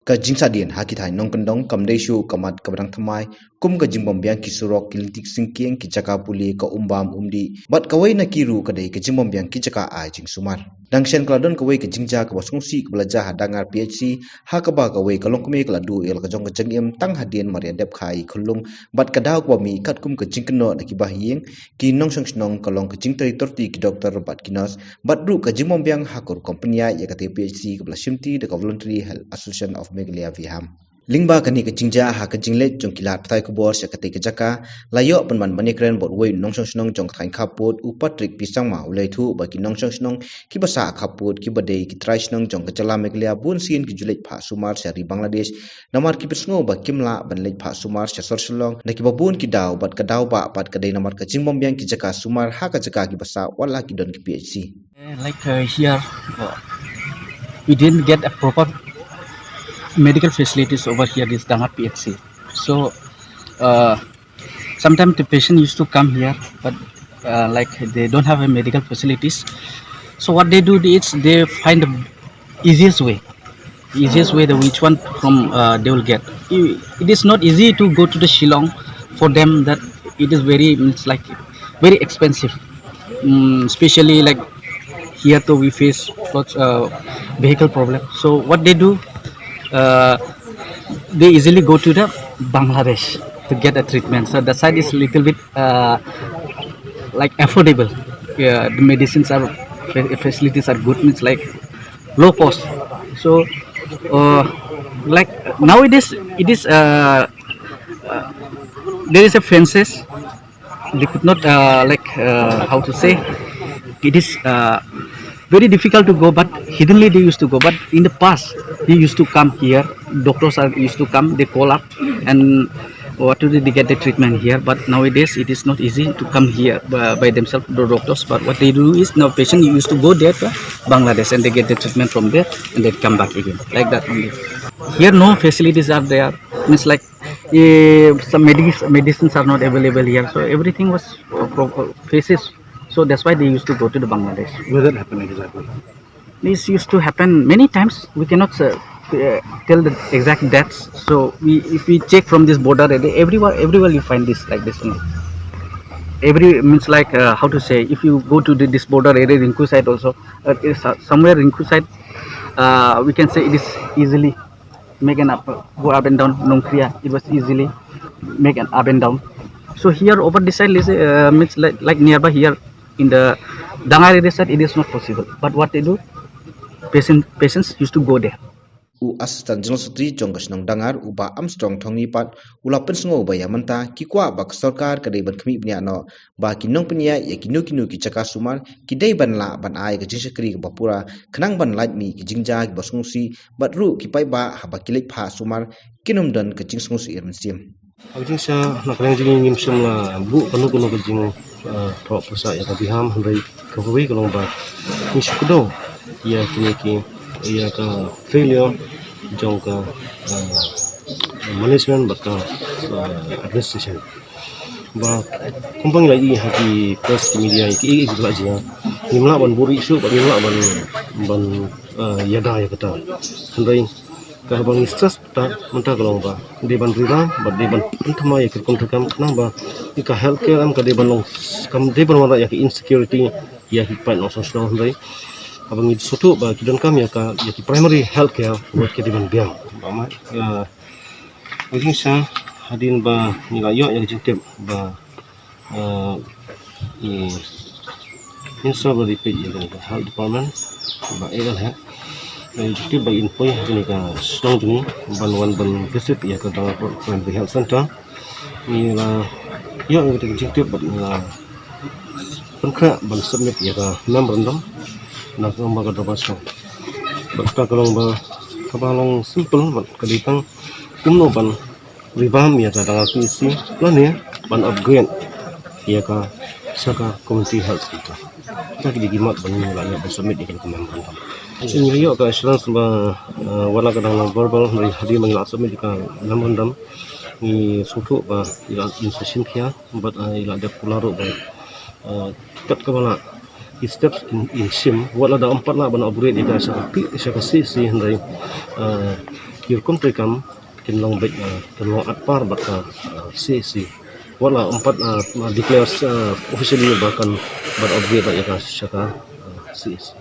ka jingsa dien ha ki thai nong kendong kam dei shu kamat kabang thamai kum ka jingbom byang ki surok kiltik singkieng ki chaka puli ka umbam umdi bat kawai na kiru ka dei ka jingbom byang ki chaka ai jing sumar dangshen kladon kawai ka jingja ka basung si ka belaja hadangar phc ha ka ba kawai ka longkme ka ladu el ka jong ka jengem tang hadien marian dep khai khulung bat ka daw kwa mi kat kum ka jingkno na ki bahieng ki nong sang snong ka long ka jingtri torti ki doktor bat kinos bat ru ka jingbom byang ha kor kompanya ya ka te phc ka blasimti the voluntary health association of Meghalaya Viham lingba kani ka jingja ha ka jingle jong kilat thai ko bor sakate ka jaka layo panman manikren bot wei nongsong snong jong thain khaput upatrik pisang ma ulai thu ba ki nongsong snong ki basa khaput ki bade ki trai snong jong ka chala Meghalaya bun sin ki julej pha sumar sari Bangladesh namar ki pisngo ba kimla banlej pha sumar sasor sulong na ki babun ki daw bat ka daw ba pat ka dei namar ka jingbom byang ki jaka sumar ha ka jaka ki basa wala ki don ki phc Here we didn't get a proper medical facilities over here, this Dangar PHC. So sometimes the patient used to come here, but like they don't have a medical facilities. So what they do is they find the easiest way the which one from they will get. It is not easy to go to the Shillong for them, that it is very expensive, especially like here too we face lots vehicle problem. So what they do, they easily go to the Bangladesh to get a treatment. So the side is little bit like affordable. The medicines are facilities are good, means like low cost. So like nowadays it is there is a fences. They could not how to say, it is very difficult to go, but hiddenly they used to go. But in the past they used to come here, doctors are used to come, they call up and what to do, they get the treatment here. But nowadays it is not easy to come here by themselves, the doctors. But what they do is, now patient used to go there to Bangladesh and they get the treatment from there and they come back again, like that only. Here no facilities are there, means like some medicines are not available here, so everything was faces. So that's why they used to go to the Bangladesh. Where that happened exactly? This used to happen many times. We cannot tell the exact dates. So if we check from this border area, everywhere you find this like this only. Every means like how to say, if you go to this border area, Rinku side also, somewhere Rinku side, we can say it is easily make an go up and down. Nongkria, it was easily make an up and down. So here over this side means like nearby here in the Dangar area side, it is not possible. But what they do, patients used to go there. U assistant general secretary jongkas nong dangar uba Armstrong thongni pat ulapen sngo ba yamanta ki kwa bak sarkar kadai ban khmi bnya no ba ki nong pnya ya ki nu ki chaka sumar ki dei ban la ban ai ga jinsakri ga bapura khnang ban lait mi ki jingja ki basungsi bat ru ki pai ba ha ba kilik pha sumar kinum dan ka jingsung si irman sim Ajing sa nakrang jing ngim sum la bu panu kuno ka jing pro persa ya ka biham handai ka hui ka long ba ni skudo ya kini ki ya ka failure jong ka management baka administration ba kumpang lagi haki press media ki la jinga nimla ban buri isu ba nimla ban yada ya kata handai ka bang stress ta menta kalong ba de ban rira ba de ban thama ya kom thakam nang ba ka healthcare am ka de ban long kam de ban wala ya ki insecurity ya ki pa no so handai abang itu suatu ba kidon kami ya ki primary health care buat ke diban biang ba ya mungkin sa hadin ba ni la yo yang jintip ba insya Allah di health department ba egal ha jintip ba info ya ni ka strong ni ban visit ya ke dalam primary health center ni la yo yang jintip ba ni la pengka ban submit ya ka memorandum nak lomba ka dabaso bakta kalong ba kabalong simple bat kaditang kumno ban revamp ya ta danga PC plan ya ban upgrade ya ka saka community health center ta ki gimat ban ni la ya submit ikan member ini yo ka assurance ba wala ka dang verbal dari hadi mangla submit ka member ni sutu ba ila insession kya bat ila de pularo ba kat ka bala steps in sim wala da empat la ban upgrade ika sa pi sa kasi si handai Yurkum Prikam kinlong bek kinlong atpar baka CC wala empat declares officially bahkan berobjet ya ka CC